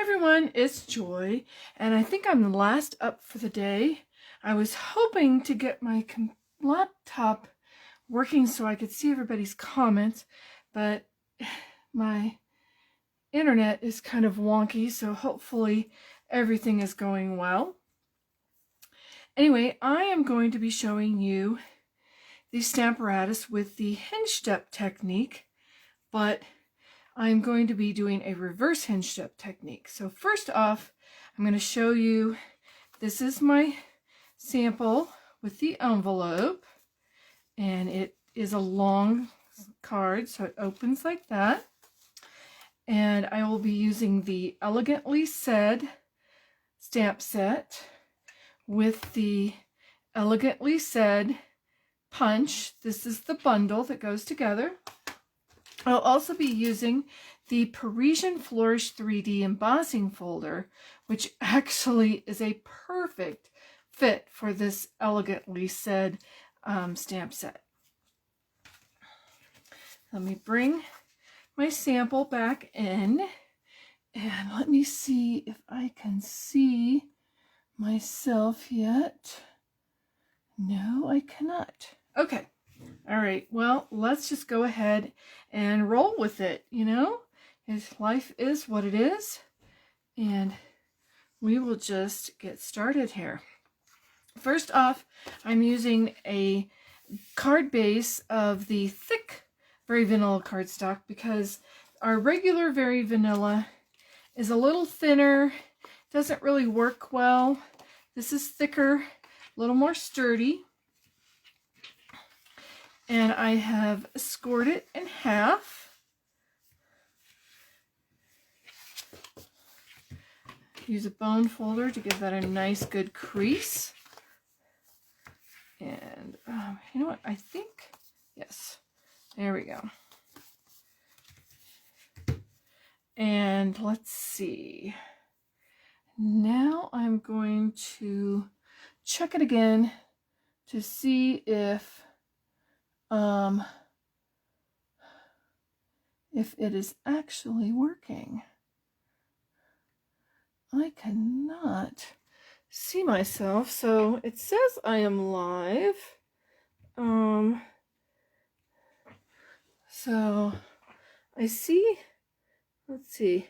Hi everyone, it's Joy, and I think I'm the last up for the day. I was hoping to get my laptop working so I could see everybody's comments, but my internet is kind of wonky, so hopefully everything is going well. Anyway, I am going to be showing you the Stamparatus with the Hinge-Step technique, but I'm going to be doing a reverse Hinge-Step technique. So first off, I'm going to show you, this is my sample with the envelope, and it is a long card, so it opens like that. And I will be using the Elegantly Said stamp set with the Elegantly Said punch. This is the bundle that goes together. I'll also be using the Parisian Flourish 3D embossing folder, which actually is a perfect fit for this Elegantly Said stamp set. Let me bring my sample back in, and let me see if I can see myself yet. No, I cannot. Okay. All right, well, let's just go ahead and roll with it, you know? Life is what it is, and we will just get started here. First off, I'm using a card base of the thick Very Vanilla cardstock because our regular Very Vanilla is a little thinner, doesn't really work well. This is thicker, a little more sturdy. And I have scored it in half. Use a bone folder to give that a nice good crease. And you know what, I think, yes, there we go. And let's see. Now I'm going to check it again to see if it is actually working. I cannot see myself, so it says I am live. So I see, let's see,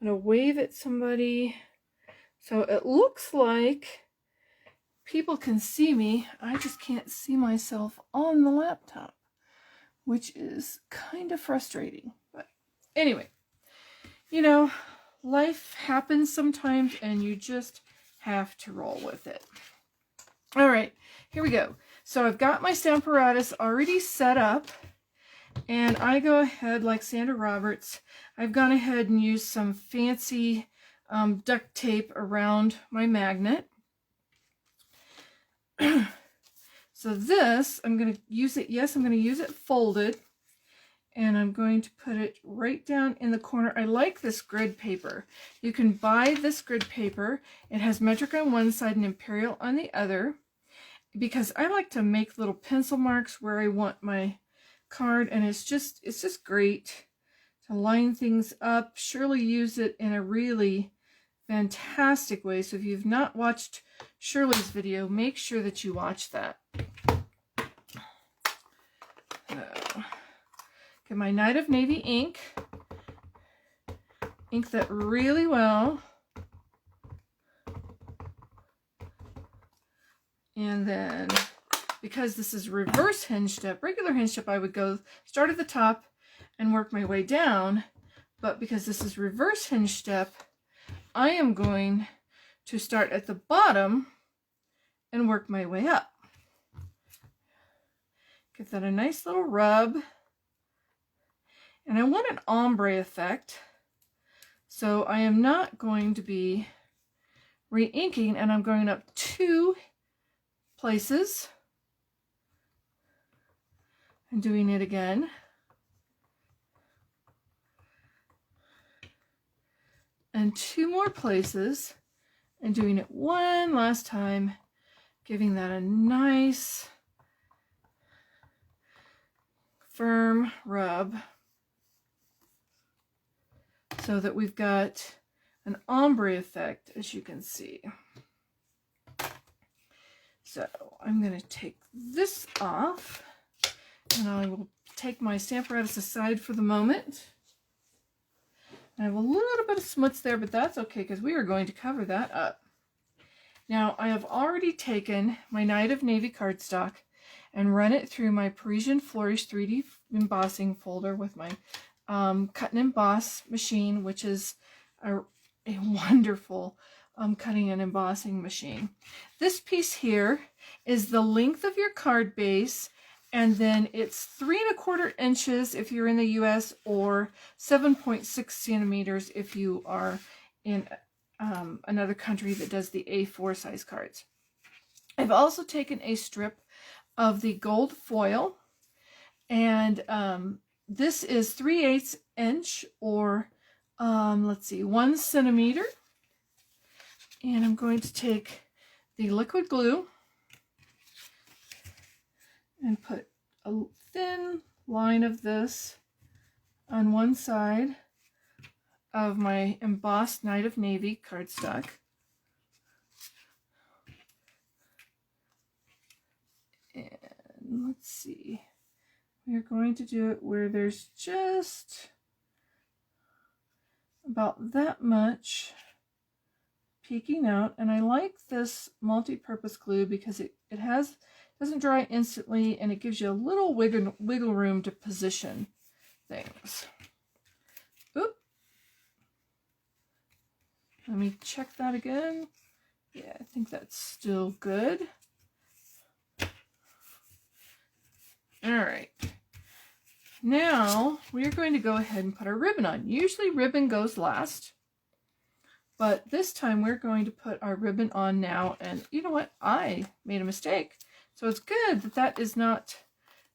I'm gonna wave at somebody. So it looks like people can see me. I just can't see myself on the laptop, which is kind of frustrating. But anyway, you know, life happens sometimes and you just have to roll with it. All right, here we go. So I've got my Stamparatus already set up, and I go ahead, like Sandra Roberts, I've gone ahead and used some fancy duct tape around my magnet. So this, I'm going to use it, yes, I'm going to use it folded, and I'm going to put it right down in the corner. I like this grid paper. You can buy this grid paper. It has metric on one side and imperial on the other, because I like to make little pencil marks where I want my card, and it's just great to line things up. Shirley used it in a really fantastic way. So if you've not watched Shirley's video, make sure that you watch that. Get my Night of Navy ink. Ink that really well. And then, because this is reverse Hinge-Step, regular Hinge-Step, I would go start at the top and work my way down. But because this is reverse Hinge-Step, I am going to start at the bottom and work my way up. Give that a nice little rub. And I want an ombre effect, so I am not going to be re-inking, and I'm going up 2 places and doing it again. And 2 more places and doing it one last time, giving that a nice firm rub so that we've got an ombre effect, as you can see. So I'm going to take this off, and I will take my Stamparatus aside for the moment. I have a little bit of smuts there, but that's okay because we are going to cover that up. Now, I have already taken my Night of Navy cardstock and run it through my Parisian Flourish 3D embossing folder with my cut and emboss machine, which is a wonderful cutting and embossing machine. This piece here is the length of your card base, and then it's 3 1/4 inches if you're in the US, or 7.6 centimeters if you are in another country that does the A4 size cards. I've also taken a strip of the gold foil, and this is 3/8 inch, or let's see, 1 centimeter. And I'm going to take the liquid glue and put a thin line of this on one side of my embossed Night of Navy cardstock. And let's see, we're going to do it where there's just about that much peeking out. And I like this multi-purpose glue because it doesn't dry instantly, and it gives you a little wiggle room to position things. Oop. Let me check that again. Yeah, I think that's still good. All right. Now we're going to go ahead and put our ribbon on. Usually ribbon goes last, but this time we're going to put our ribbon on now. And you know what? I made a mistake. So it's good that that is not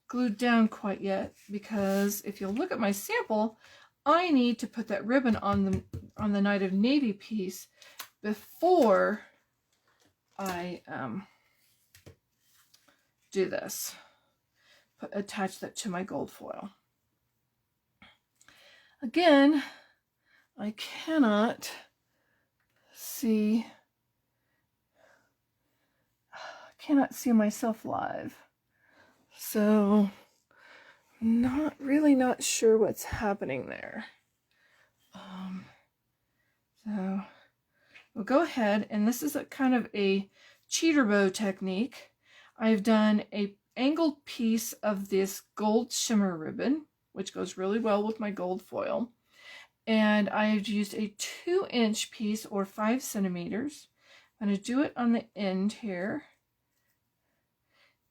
glued down quite yet, because if you'll look at my sample, I need to put that ribbon on the Night of Navy piece before I do this. Attach that to my gold foil. Again, I cannot see myself live, so not sure what's happening there. So we'll go ahead, and this is a kind of a cheater bow technique. I've done a angled piece of this gold shimmer ribbon, which goes really well with my gold foil, and I've used a 2-inch piece, or 5 centimeters. I'm going to do it on the end here,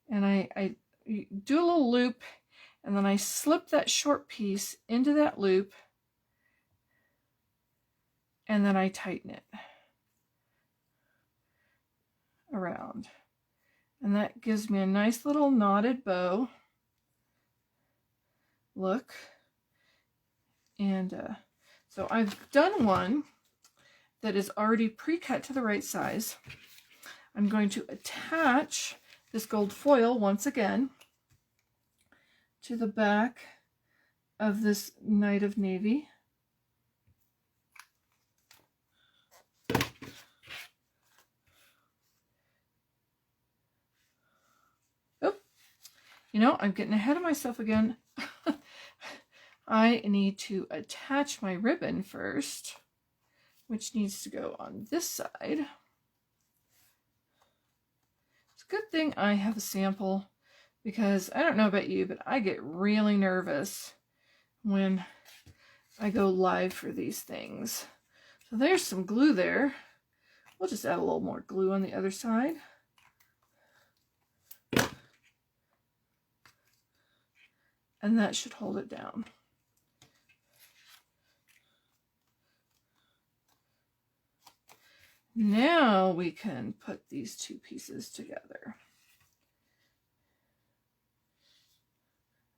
and I do a little loop, and then I slip that short piece into that loop, and then I tighten it around. And that gives me a nice little knotted bow look. And so I've done one that is already pre-cut to the right size. I'm going to attach this gold foil once again to the back of this Night of Navy. You know, I'm getting ahead of myself again. I need to attach my ribbon first, which needs to go on this side. It's a good thing I have a sample, because I don't know about you, but I get really nervous when I go live for these things. So there's some glue there. We'll just add a little more glue on the other side. And that should hold it down. Now we can put these two pieces together.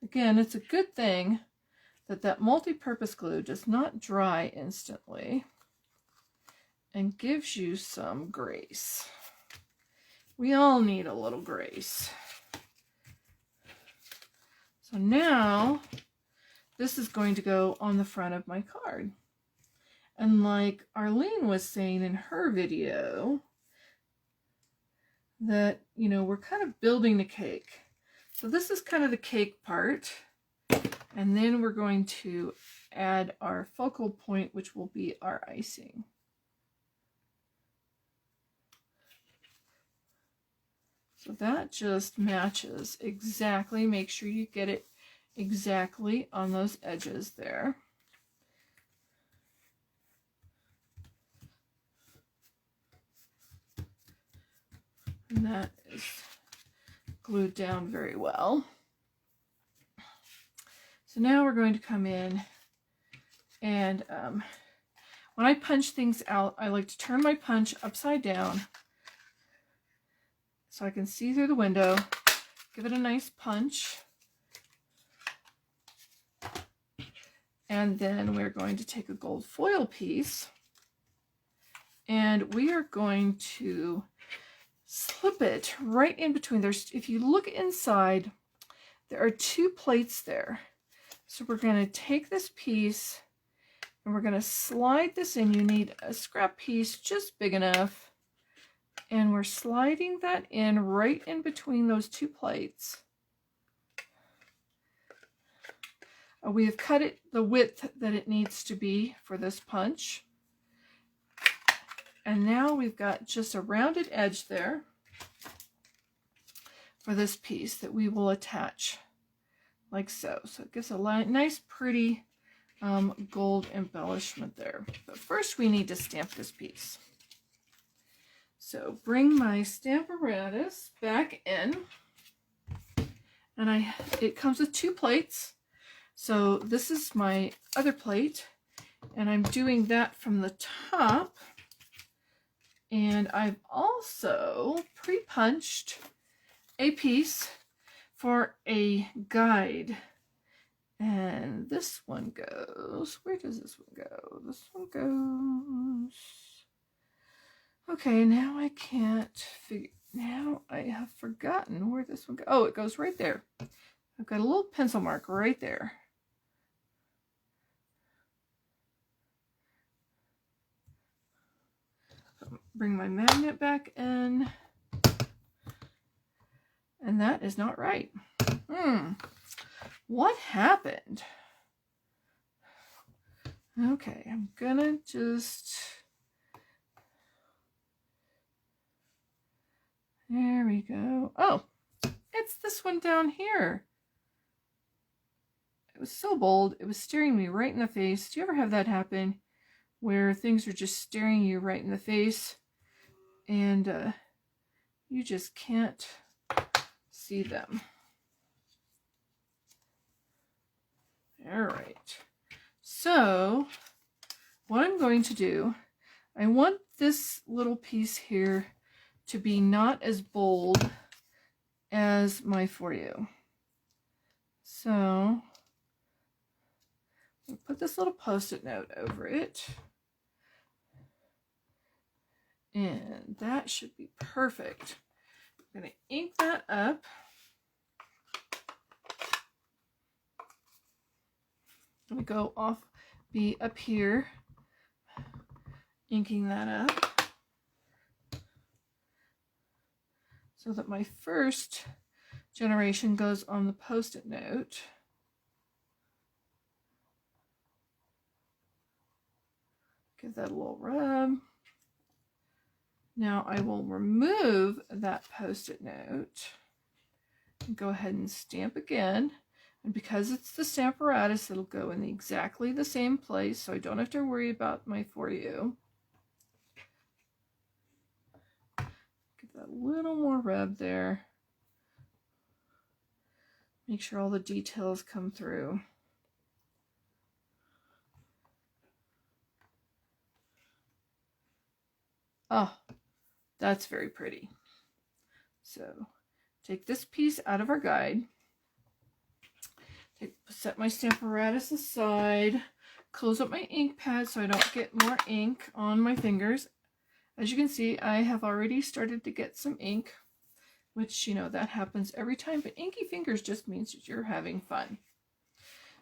Again, it's a good thing that that multi-purpose glue does not dry instantly and gives you some grace. We all need a little grace. So now this is going to go on the front of my card. And like Arlene was saying in her video, that, you know, we're kind of building the cake. So this is kind of the cake part. And then we're going to add our focal point, which will be our icing. So that just matches exactly. Make sure you get it exactly on those edges there. And that is glued down very well. So now we're going to come in and when I punch things out, I like to turn my punch upside down so I can see through the window. Give it a nice punch. And then we're going to take a gold foil piece and we are going to slip it right in between. If you look inside, there are two plates there. So we're going to take this piece and we're going to slide this in. You need a scrap piece just big enough. And we're sliding that in right in between those two plates. We have cut it the width that it needs to be for this punch. And now we've got just a rounded edge there for this piece that we will attach like so. So it gives a nice pretty gold embellishment there. But first we need to stamp this piece. So bring my Stamparatus back in. And it comes with two plates. So this is my other plate. And I'm doing that from the top. And I've also pre-punched a piece for a guide. And this one goes, where does this one go? This one goes, okay, now I can't figure, now I have forgotten where this one goes. Oh, it goes right there. I've got a little pencil mark right there. Bring my magnet back in. And that is not right. What happened? Okay, I'm gonna just... There we go. Oh, it's this one down here. It was so bold. It was staring me right in the face. Do you ever have that happen? Where things are just staring you right in the face and you just can't see them. All right. So what I'm going to do, I want this little piece here to be not as bold as my For You. So I'll put this little Post-it note over it. And that should be perfect. I'm going to ink that up. I'm going to go off, be up here, inking that up. So that my first generation goes on the Post-it note. Give that a little rub. Now I will remove that Post-it note and go ahead and stamp again. And because it's the Stamparatus, it'll go in exactly the same place, so I don't have to worry about my For You. Give that a little more rub there. Make sure all the details come through. Oh, that's very pretty. So take this piece out of our guide. Set my Stamparatus aside. Close up my ink pad so I don't get more ink on my fingers. As you can see, I have already started to get some ink, which, you know, that happens every time, but inky fingers just means that you're having fun.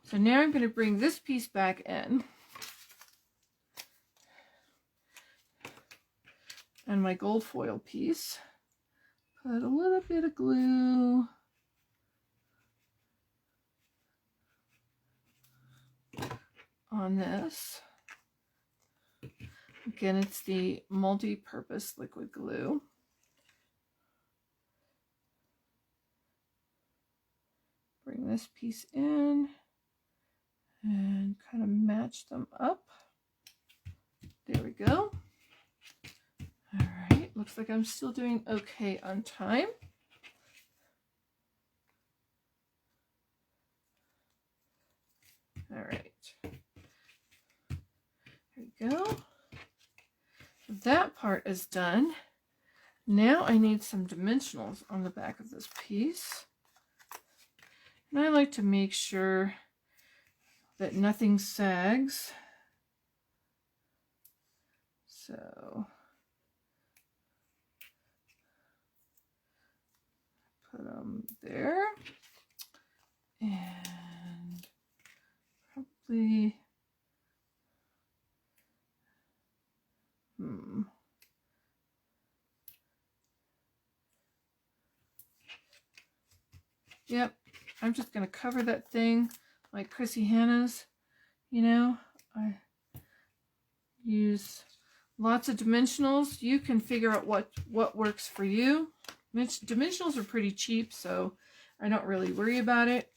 So now I'm going to bring this piece back in. and my gold foil piece. Put a little bit of glue on this. Again, it's the multi-purpose liquid glue. Bring this piece in and kind of match them up. There we go. All right, looks like I'm still doing okay on time. All right, there we go. That part is done. Now I need some dimensionals on the back of this piece. And I like to make sure that nothing sags. So put them there. And probably Yep, I'm just going to cover that thing like Chrissy Hannah's. You know, I use lots of dimensionals. You can figure out what works for you. Dimensionals are pretty cheap, so I don't really worry about it.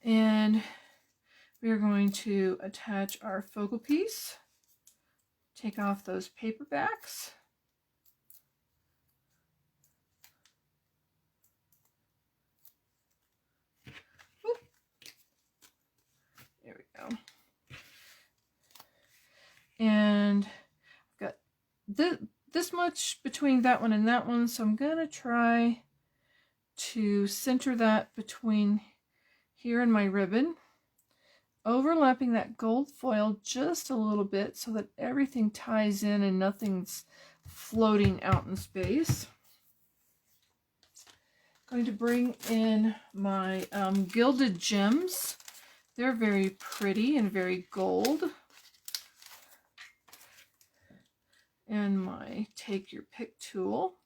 And we are going to attach our focal piece. Take off those paper backs. Oop. There we go. And I've got this much between that one and that one, so I'm going to try to center that between here and my ribbon, overlapping that gold foil just a little bit so that everything ties in and nothing's floating out in space. Going to bring in my gilded gems. They're very pretty and very gold. And my take your pick tool.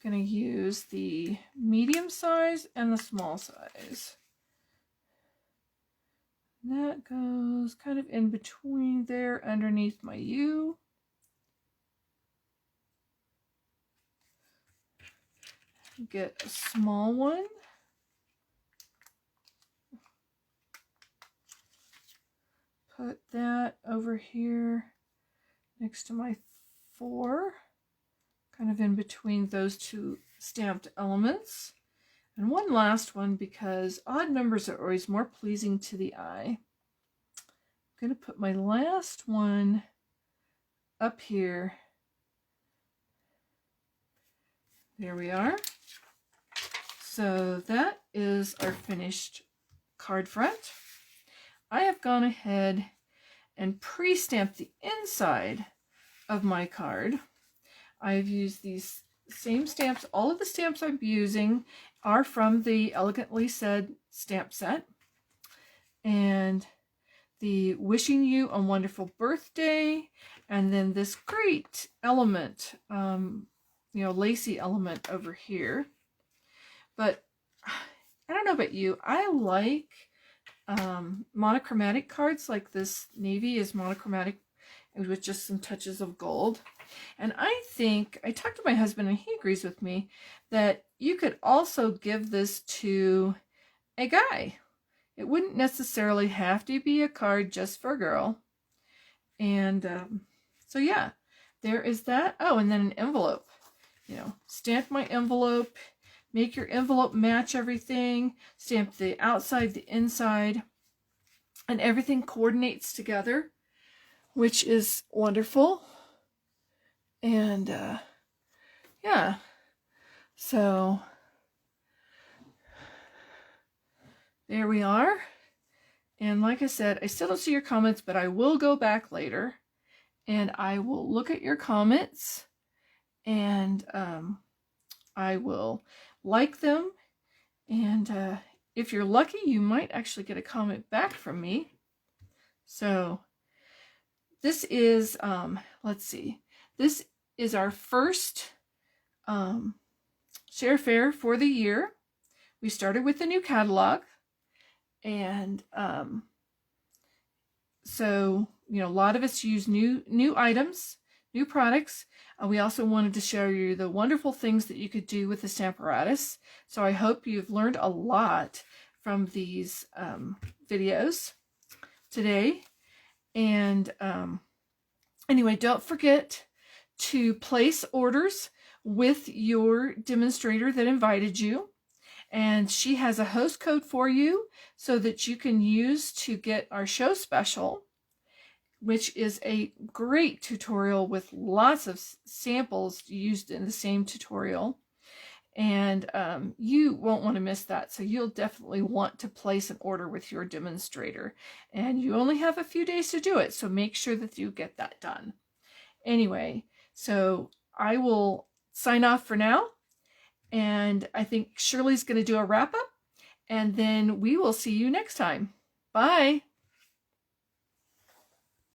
I'm going to use the medium size and the small size. And that goes kind of in between there underneath my U. Get a small one. Put that over here next to my 4, kind of in between those two stamped elements. And one last one, because odd numbers are always more pleasing to the eye. I'm going to put my last one up here. There we are. So that is our finished card front. I have gone ahead and pre-stamped the inside of my card. I've used these same stamps. All of the stamps I'm using are from the Elegantly Said stamp set. And the Wishing You a Wonderful Birthday, and then this great element, you know, lacy element over here. But I don't know about you, I like monochromatic cards like this. Navy is monochromatic with just some touches of gold. And I think, I talked to my husband and he agrees with me, that you could also give this to a guy. It wouldn't necessarily have to be a card just for a girl. And so yeah, there is that. Oh, and then an envelope. You know, stamp my envelope, make your envelope match everything, stamp the outside, the inside, and everything coordinates together, which is wonderful. And yeah, so there we are. And like I said, I still don't see your comments, but I will go back later and I will look at your comments, and I will like them. And if you're lucky, you might actually get a comment back from me. So this is, let's see, this is our first share fair for the year. We started with the new catalog, and so, you know, a lot of us use new items, new products. We also wanted to show you the wonderful things that you could do with the Stamparatus. So I hope you've learned a lot from these videos today. And anyway, don't forget to place orders with your demonstrator that invited you. And she has a host code for you so that you can use to get our show special, which is a great tutorial with lots of samples used in the same tutorial. And you won't want to miss that. So you'll definitely want to place an order with your demonstrator. And you only have a few days to do it, so make sure that you get that done. Anyway, so I will sign off for now. And I think Shirley's going to do a wrap-up. And then we will see you next time. Bye!